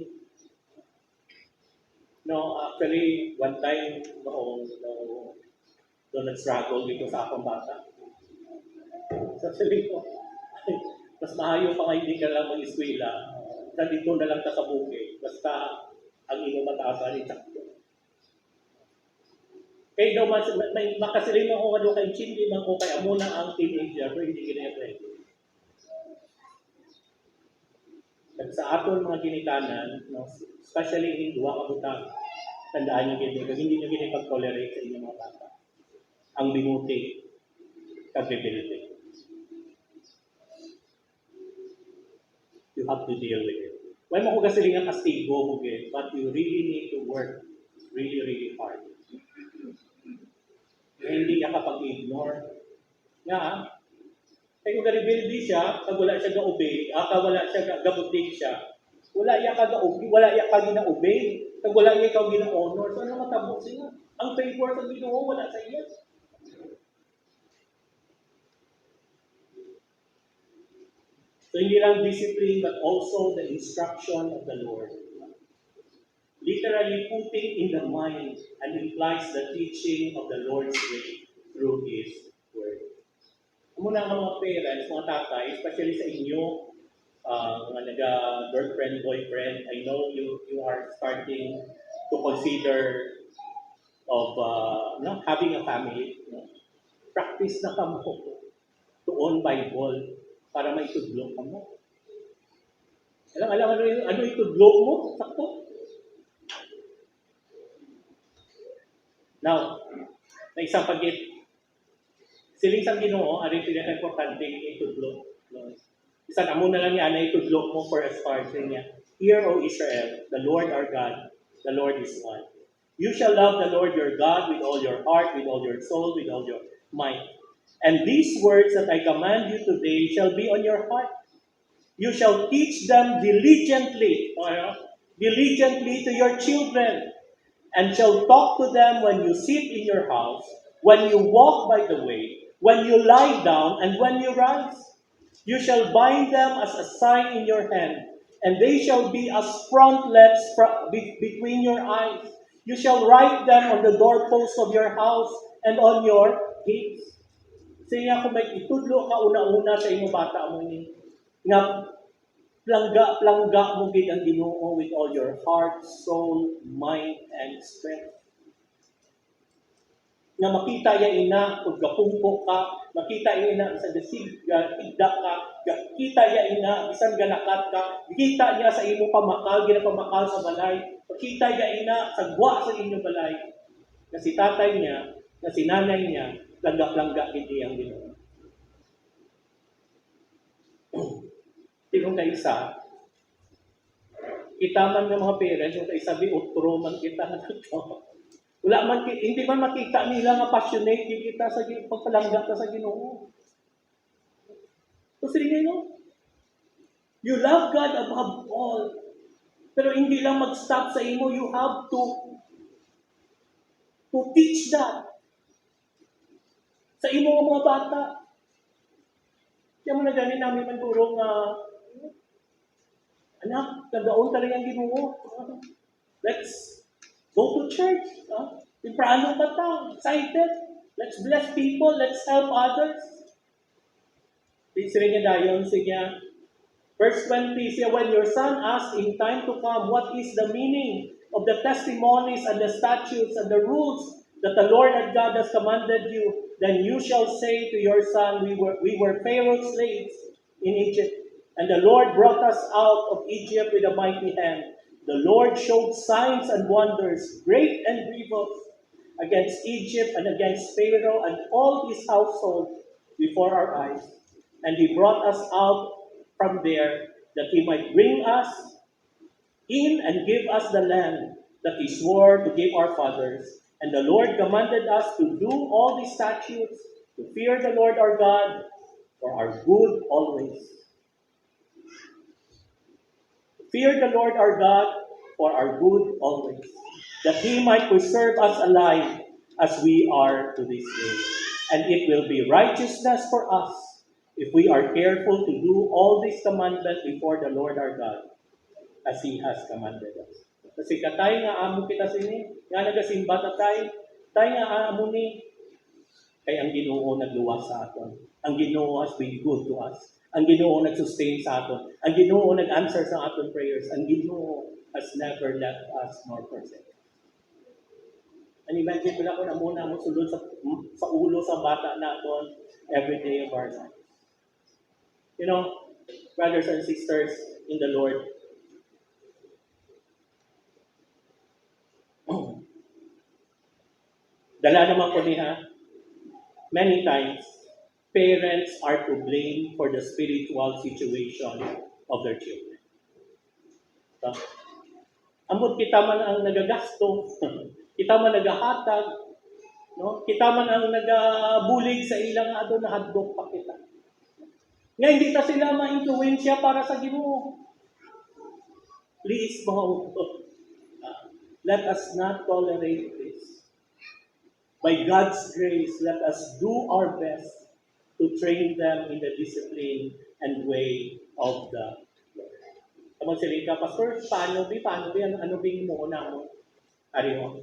No, actually, one time, noong nag-struggle dito sa akong bata. So, sabi ko, mas maayo pa nga hindi ka lang mag-eskwela. Dito na lang ka sa bukid. Basta, ang imo mataasan, itakto. Kaya daw, may makasirin ako ano kay Chindi, man ko kaya muna ang teenager, pero hindi kinaya-pwede. Sa aton mga ginikanan, no, especially in duwa kabutang, tandaan nyo gini, hindi nyo ginipag-tolerate sa inyong mga bata. Ang binuti, kag-ability. You have to deal with it. Why mo ko kasiling ang kastigo, but you really need to work really, really hard. Hindi ka kapag-ignore. Nga, kaya kung ga-rebelde siya, pag wala siya ga-obey, wala siya ga-butig siya, wala iya ka gina-obey, pag wala iya ka gina-honor, so ano matabok siya? Ang favor sa Ginoo wala sa iya. So hindi lang discipline, but also the instruction of the Lord. Literally putting in the mind and implies the teaching of the Lord's way through His Word. Muna ang mga parents, mga tatay, especially sa inyo, mga nag-girlfriend, boyfriend, I know you are starting to consider of having a family. Practice na kamo to own Bible para maitudlo ka mo. Alam ano itudlo mo? Sakto? Now, na isang pagit, siling sa Ginoo, aring pinaka-importante itudlo. Isang amo na lang yan na itudlo mo for a start. Niya, Hear, O Israel, the Lord our God, the Lord is one. You shall love the Lord your God with all your heart, with all your soul, with all your might. And these words that I command you today shall be on your heart. You shall teach them diligently to your children, and shall talk to them when you sit in your house, when you walk by the way, when you lie down, and when you rise. You shall bind them as a sign in your hand, and they shall be as frontlets between your eyes. You shall write them on the doorposts of your house and on your gates. Siya kung may itudlo ka una-una sa imong bata mo ni, nga plangga mo gid ang Ginoo with all your heart, soul, mind, and strength. Nga makita ya ina kung gapungko ka, makita ya ina sa desig igda ka, makita ya ina bisan ganakat ka, makita niya sa imong pamakal, ginapamakal sa balay, makita ya ina sa gwa sa inyong balay. Na si tatay niya, na si nanay niya, plangga-plangga hindi ang Ginoo. Tingong kaisa, kita man ng mga parents, yung kaisabi, utro man kita na ito. Wala man, hindi man makita nila nga passionate kita sa pagpalangga ka sa Ginoo. So sige, no? You love God above all. Pero hindi lang mag-stop sa imo, you have to teach that sa imo mga bata. Kaya mo na gani namin man turong anak, nagaon talaga ang Ginoo. Let's go to church. Imprano ba ta? Excited. Let's bless people. Let's help others. Sige niya dayon, sige. Verse 20, siya, when your son asks in time to come, what is the meaning of the testimonies and the statutes and the rules that the Lord and God has commanded you, then you shall say to your son, we were Pharaoh's slaves in Egypt, and the Lord brought us out of Egypt with a mighty hand. The Lord showed signs and wonders, great and grievous, against Egypt and against Pharaoh and all his household before our eyes. And he brought us out from there, that he might bring us in and give us the land that he swore to give our fathers. And the Lord commanded us to do all these statutes, to fear the Lord our God, for our good always. Fear the Lord our God for our good always, that he might preserve us alive as we are to this day. And it will be righteousness for us if we are careful to do all these commandments before the Lord our God, as he has commanded us. Kasi katay nga amo kita sini, nga nagasimba tatay, tay nga amo ni, kay ang Ginoo nagluwas sa aton. Ang Ginoo has been good to us. Ang Ginoo nag-sustain sa aton. Ang Ginoo nag-answer sa aton prayers. Ang Ginoo has never left us nor forsake us. And imagine ko na ko na muna mo sulod sa ulo sa bata naton every day of our life. You know, brothers and sisters in the Lord, dala naman ko niya, many times, parents are to blame for the spiritual situation of their children. So, amot kita man ang nagagasto, kita man nagahatag, no? Kita man ang nagabulig sa ilang na hadlok pa kita. Nga hindi ta sila ma-influensya para sa Ginoo. Please, mga utod, let us not tolerate this. By God's grace, let us do our best to train them in the discipline and way of the Lord. Kapag sila ka, Pastor, paano ano mo na mo? Ari mo,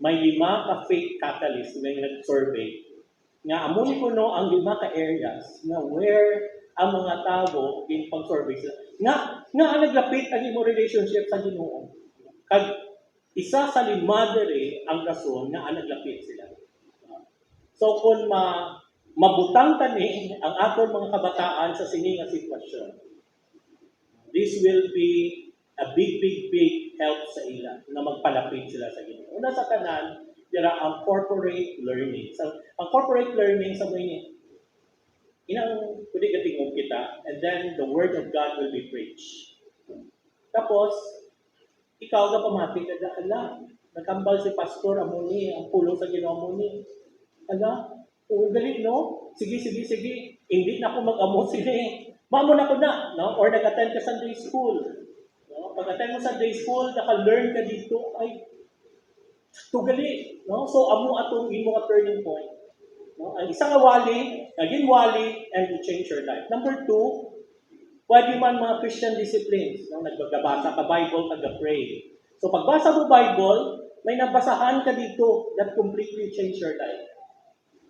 may 5 ka faith catalyst na nag-survey. Nga amuni ko no ang 5 ka areas na where ang mga tao in pag-survey sila. Nga ang naglapit ang imong relationship sa Ginoo. Kag isa sa 5 dere ang rason nga ang naglapit sila. So kung mabutang tani ang aton mga kabataan sa sini nga sitwasyon, this will be a big help sa ila na magpalapit sila sa Ginoo. Una sa tanan, dira ang corporate learning. So, ang corporate learning sa mga inang pwede katingog kita, and then the word of God will be preached. Tapos, ikaw na pamati ka ala, nakambal si pastor amuni, ang pulo sa Ginoo amuni. Ala, galit no? Sige. Hindi na ako mag-amo sige. Mamo na ko na, no? Or nag-attend ka Sunday school. No? Pag-attend mo sa Sunday school, naka-learn ka dito, ay, tugali, no? So, amo atong imo nga turning point. No? Ang isang wali, naging wali, and to change your life. Number 2, Pwede man mga Christian disciplines, no? Nagbabasa ka Bible, taga-pray. So pagbasa mo Bible, may nabasahan ka dito that completely change your life.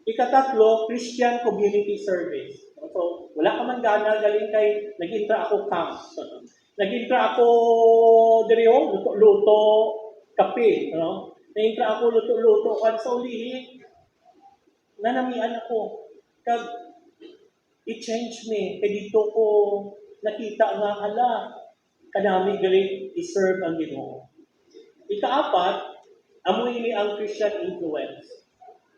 Ikatatlo, Christian community service. So, wala ka man gana, galing kay, nag-intra ako camp. Nag-intra ako, diriyo, luto-luto, kape. No? Nag-intra ako, luto-luto, kan sa ulihi, nanamian ako. Kag, i-change me. Kaya dito ko nakita nga, hala, kanami galing i-serve ang Ginoo. Ikaapat, amoy ni ang Christian influence.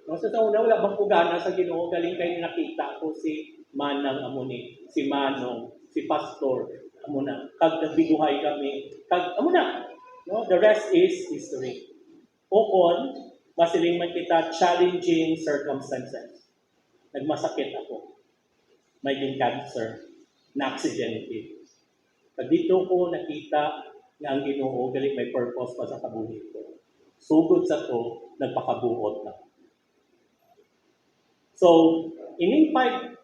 No, sa una, wala bang ugana sa Ginoo, galing kayo nakita ko si Manang Amuni, si Manong, si Pastor, amo na, kag nagbiduhay kami, kag amo na. No, the rest is history. Okon, masiling man kita challenging circumstances. Nagmasakit ako. May din cancer, na aksidente. Kag dito ko nakita nga ang Ginoo galing may purpose pa sa kabuhi ko. Sugod sa to, nagpakabuot na. So, ining five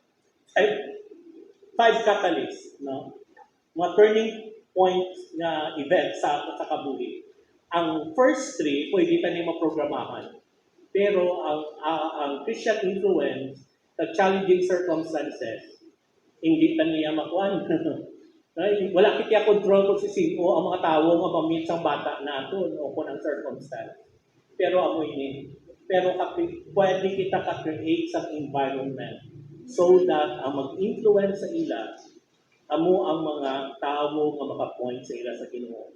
catalysts, no? Mga turning points na event sa kabuhi. Ang first three, pwede pa niyo maprogramahan. Pero ang Christian influence, the challenging circumstances, hindi pa niya makuhan. Wala kita control kung sino ang mga tao nga mamit sa bata nato o kung ang circumstance. Pero amoy ni. Pero pwede kita ka-create sa environment so that ang mag-influence sa ila, amo ang mga tao nga makapoint sa ila sa Ginoo.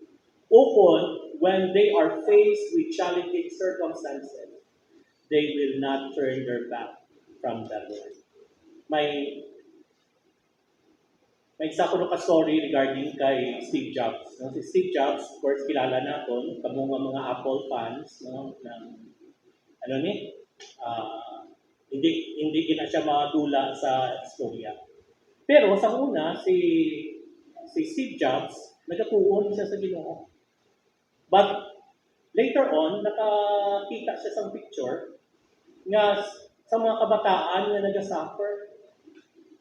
Upon, when they are faced with challenging circumstances, they will not turn their back from the Lord. May isa ko ka story regarding kay Steve Jobs. No? Si Steve Jobs, of course, kilala natin, kamong mga Apple fans, no? Hindi gina siya madula sa istorya. Pero sa una, si Steve Jobs, nagatuon siya sa Ginoo. But later on, nakakita siya sa picture nga sa mga kabataan na nag-suffer.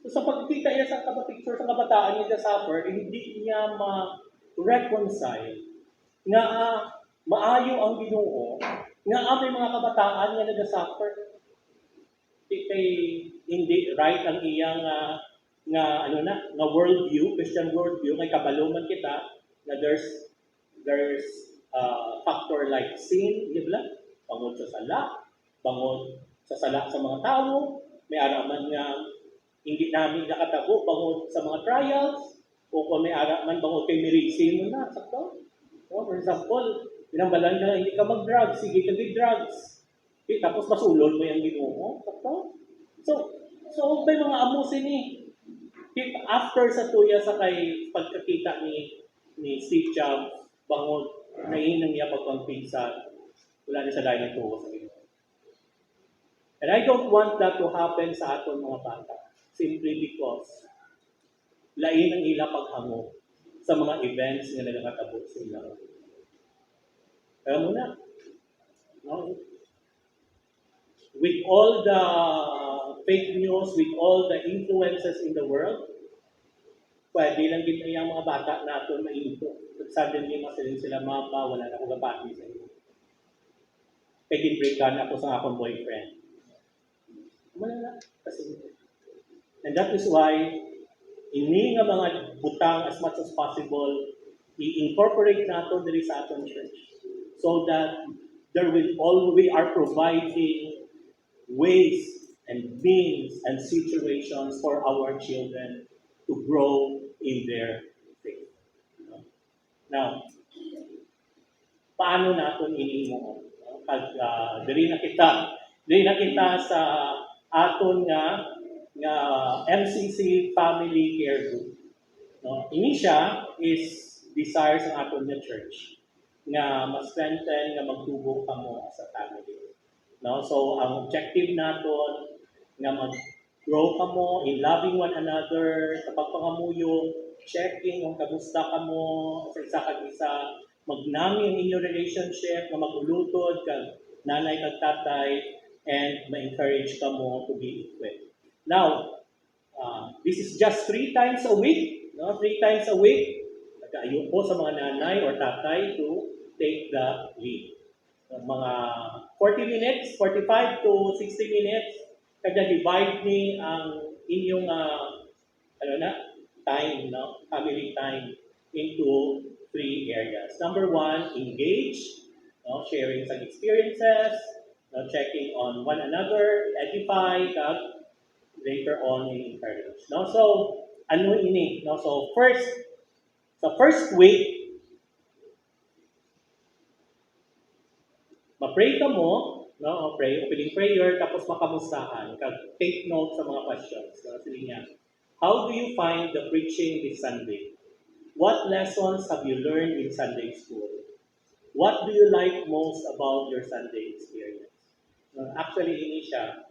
So sa pagkita niya sa picture sa kabataan niya nag-suffer, hindi niya ma-reconcile nga maayo ang Ginoo nga may mga kabataan nga nag-suffer. Hindi right ang iyang nga worldview, Christian worldview, may kabaluman kita na there's factor like sin, di ba? Bangod sa sala sa mga tao, may araman nga hindi namin nakatabo bangod sa mga trials, o kung may araman bangod kay merisin mo na, sakto? No? For example, pinambalan ka hindi ka mag-drugs, sige ka drugs. Okay, tapos masulod mo yung Ginoo, sakto? So may mga amusin ni. After sa tuya sa kay pagkakita ni Steve Jobs, bangod, naiinang niya pagpangpinsan, wala na sa dahil nito sa Ginoo. And I don't want that to happen sa aton mga bata. Simply because lain ang ila paghango sa mga events nga nagkakatabo sa ila. Kaya muna, no? With all the fake news, with all the influences in the world, pwede lang din yung mga bata natin mainito. Suddenly, masaling sila, mama, wala na akong gabati sa inyo. Kaya ginbreakan ako sa akong boyfriend. Wala na. And that is why, ini nga mga butang as much as possible, i-incorporate natin diri sa ating church. So that we are providing ways and means and situations for our children to grow in their faith. Now, paano natin iniimo? Diri na kita sa aton nga MCC Family Care Group. No? Ini siya is desire sa aton nga church nga ma-strengthen, nga magtubo kamo as a family. No? So, ang objective naton nga mag-grow kamo in loving one another, sa pagpangamuyo, checking kung kamusta kamo sa isa kag isa, magnami ang inyong relationship, nga magulutod kag nanay kag tatay, and ma-encourage kamo to be equipped. Now, this is just 3 times a week. No? 3 times a week, nag-aayo po sa mga nanay or tatay to take the lead. Mga 40 minutes, 45 to 60 minutes, kada divide ni ang inyong ano na, time, no? Family time into 3 areas. Number 1, engage, no? Sharing some experiences, no? Checking on one another, edify, later on encourage. No? So, ano ini? No? So, sa first week, ma-pray ka mo, no? Pray, opening prayer, tapos makamustahan, take note sa mga questions. No? Sige niya, how do you find the preaching this Sunday? What lessons have you learned in Sunday school? What do you like most about your Sunday experience? Actually, ini siya,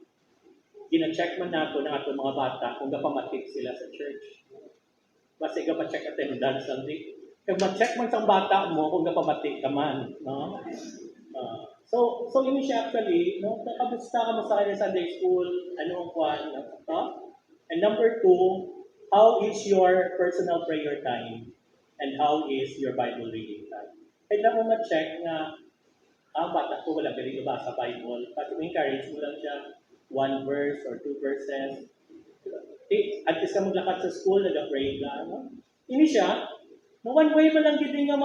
gina-check man nato ng ato mga bata kung gapamatik sila sa church. Basta pa-check attendance lang di. Kag ma-check man sa bata mo kung gapamatik ka man. No? So ini siya actually, no? Nakamusta ka mo sa kanya Sunday school, ano ang kwan, no? And number 2, how is your personal prayer time? And how is your Bible reading time? Kailangan mo ma-check na, bata ko wala galing nabasa Bible. Kasi encourage mo lang siya 1 verse or 2 verses. At least ka maglakad sa school, nag-pray ka. No? Ini siya, no one way man lang gid nga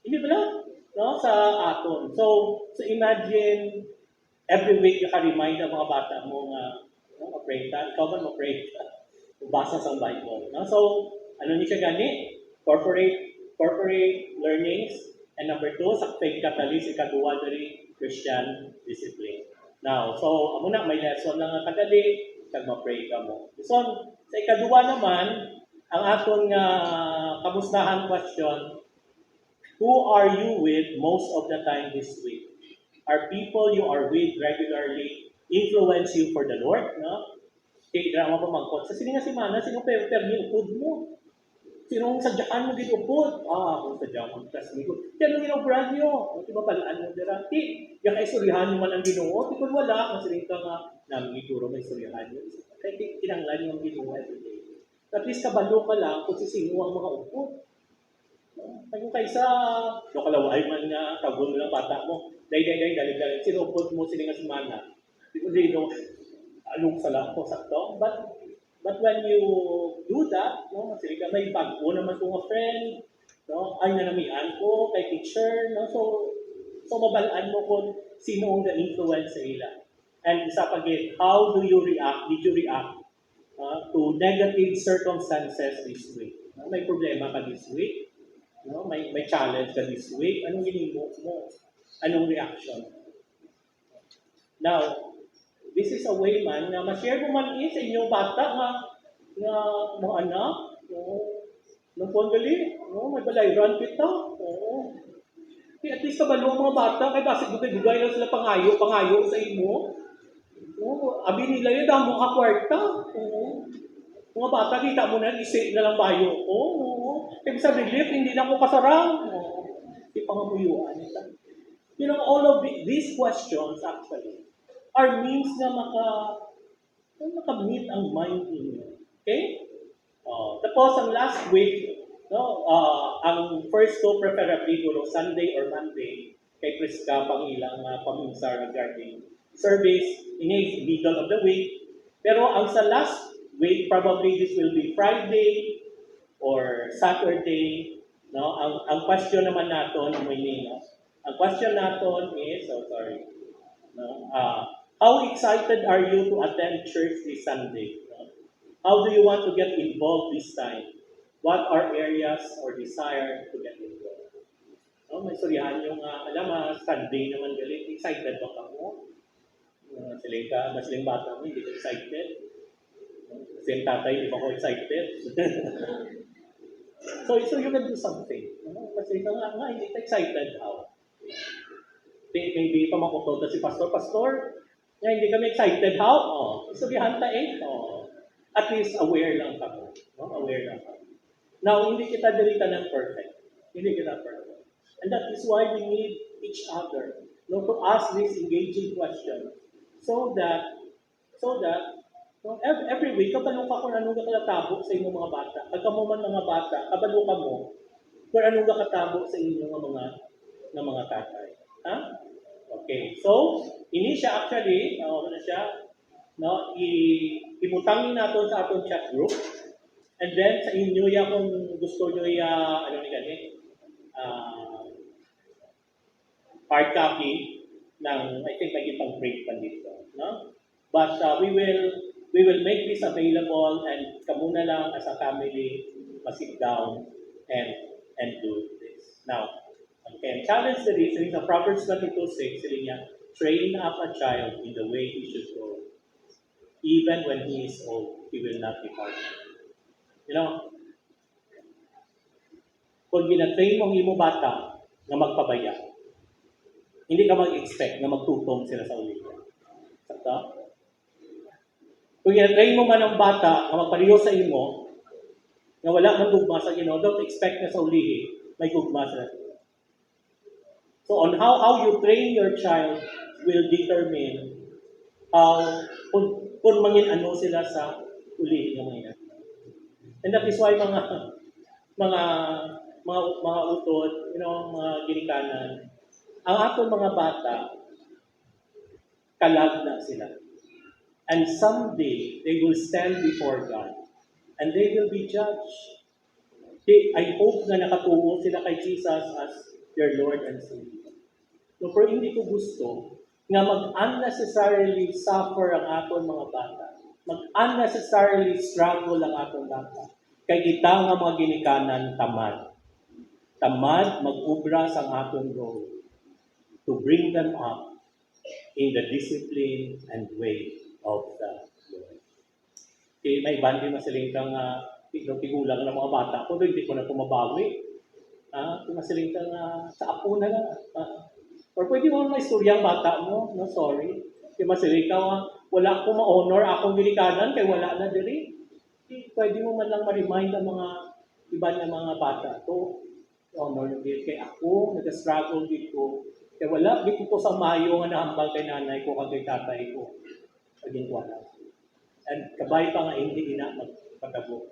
hindi ba lang? No? Sa aton. So imagine, every week you remind ang mga bata mo nga, no, ma-pray ka. Ikaw man ma-pray ka. Basa sa Bible. No? So, ano ni siya gani? Corporate learnings. And number 2, sa faith catalyst, ikaduwa diri Christian discipline. Now, so, amo na, may lesson lang nga kadali, kag ma-pray ka mo. So, sa ikaduwa naman, ang aton nga kamustahan question, who are you with most of the time this week? Are people you are with regularly influence you for the Lord? No? Kaya drama pa mangkot. Sa sininga si Mana, sino permi upod mo? Sinong sadyaan mo ginupod? Kung sadyaan mo, tas mo. Kaya nung ginobran nyo, di ba palaan mo dira? Yung kaisurihan mo man ang ginoo, di kung wala, masiling ka nga, namin ituro may isurihan nyo. Kaya kinanglan yung ginoo everyday. At least kabalo ka lang kung sino ang mga upod. Kaya kaysa, kalaway man nga, kagul mo lang bata mo, dali, sinupod mo, sininga si Mana. Di ko dito, anong sala ko sakto? But when you do that, no, masili ka may bago naman kong friend, no, ay nanamian ko kay teacher, no, so mabalaan mo kung sino ang na-influence sa ila. And isa pa again, how do you react? Did you react to negative circumstances this week? No, may problema ka this week, no, may challenge ka this week, anong ginimo mo? Anong reaction? Now, this is a way man na ma-share mo man sa inyong bata nga mga anak, no, gali, no, may balayran kita, oo. At least kabalo mga bata, kay basig dugay lang sila pangayo sa imo. No, abi nila yun, damo ka kwarta, oo. Mga bata, kita mo na, isi na lang bayo ko, oo. Kaya sa relief, hindi na ako kasarang, oo. Di pangamuyuan. You know, all of these questions actually are means na makamit ang mind ninyo. Okay? Tapos, ang last week, no, ang first 2 preferably guro Sunday or Monday, kay Priska pang ilang paminsar regarding service, ini middle of the week. Pero ang sa last week, probably this will be Friday or Saturday. No? Ang question naman natin, ang question natin is, no, how excited are you to attend church this Sunday? How do you want to get involved this time? What are areas or desire to get involved? No, may suryahan yung, Sunday naman galit. Excited ba ka mo? Masiling bata mo, hindi ka excited. Kasi yung tatay, di ba ko excited? so you can do something. No? Kasi hindi ka excited. How? Maybe pamakutod na si Pastor, na hindi kami excited, how? Sabihan ta at least aware lang kami. No? Aware lang kami. Now, hindi kita dirita ng perfect. Hindi kita perfect. And that is why we need each other, no, to ask these engaging questions so that No, every week, kabalo ka kung anong nakatabo sa inyong mga bata. Pagka mo man mga bata, kabalo ka mo kung anong nakatabo sa inyong mga tatay. Ha? Okay. So, ini siya actually, ano siya, no, imutangin natin sa atong chat group. And then, sa inyo ya kung gusto nyo ano ni gani, hard copy ng, I think may itang print pa dito. No? But we will make this available and kamuna lang as a family sit down and do this. Now, okay, challenge the reasoning sa Proverbs 22:6, sila niya, train up a child in the way he should go. Even when he is old, he will not depart. You know, kung gina-train mo ang imo bata na magpabaya, hindi ka mag-expect na magtutong sila sa ulitin. Sakta? Kung gina-train mo man ang bata na magpariyo sa imo, na wala man gugma sa Ginoo, don't expect na sa ulihi, may gugma sa ito. So on how you train your child will determine kung mangin ano sila sa ulihi ng mga. And that is why mga utod, mga ginikanan, ang atong mga bata, kalag na sila. And someday, they will stand before God. And they will be judged. I hope na nakatuo sila kay Jesus as their Lord and Savior. No, pero hindi ko gusto nga mag-unnecessarily suffer ang aton mga bata. Mag-unnecessarily struggle ang aton bata. Kay kita nga mga ginikanan tamad. Tamad mag-ubra sa aton role to bring them up in the discipline and way of the Lord. Okay, may bandi masiling kang tigulang ng mga bata ko, hindi ko na pumabawi. Masiling kang sa apo na lang. Or pwede mo may istoryang bata mo, no, sorry. Kaya masiling ka, wala akong ma-honor akong ginikanan, kaya wala na diri. Pwede mo man lang ma-remind ang mga iba na mga bata to, honor din kay ako, nag-struggle dito. Kaya wala, dito ko sa mayo nga nahambal kay nanay ko, kay tatay ko. Paging wala. And kabay pa nga hindi na magpagabo.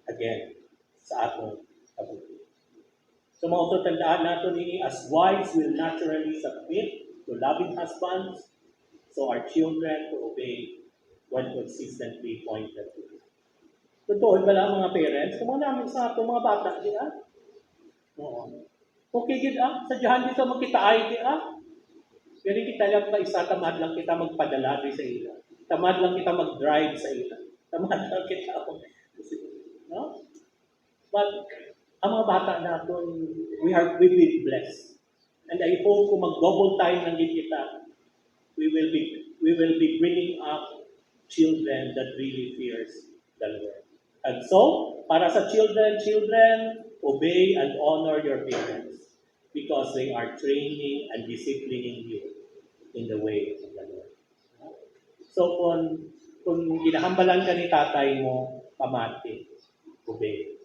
Again, sa atong kabuti. So mga tandaan natin ini, as wives will naturally submit to loving husbands, so our children to obey when consistently pointed to. Totoo ba lang mga parents? Kung namin sa atong mga bata, di ah? Oo. Okay, di ah? Sadyahan dito magkita ay, di ah? Pero kita lang pa isa, tamad lang kita magpadala sa ila. Tamad lang kita mag-drive sa ila. Tamad lang kita no? But ang mga bata natin, we've been blessed. And I hope kung mag-double time lang din kita, we will be bringing up children that really fears the Lord. And so, para sa children, obey and honor your parents because they are training and disciplining you in the way of the Lord. So, kung ginahambalan ka ni tatay mo, pamati, obey.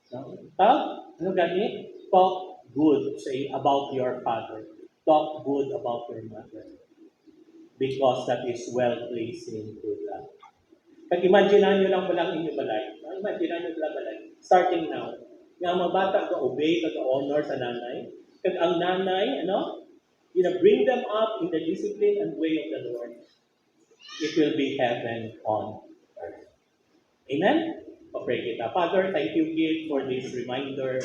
No? Ano gani? Talk good, say, about your father. Talk good about your mother. Because that is well-pleasing to God. Pag-imaginan nyo lang walang inyo balay. Imaginan nyo lang balay. Starting now. Nga mga bata ka-obey, ka-honor sa nanay. Kag ang nanay, bring them up in the discipline and way of the Lord. It will be heaven on earth. Amen? Pray kita. Father, thank you, Gid, for this reminder.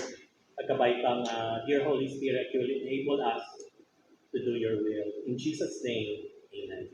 Pagkabay kang, dear Holy Spirit, you will enable us to do your will. In Jesus' name, amen.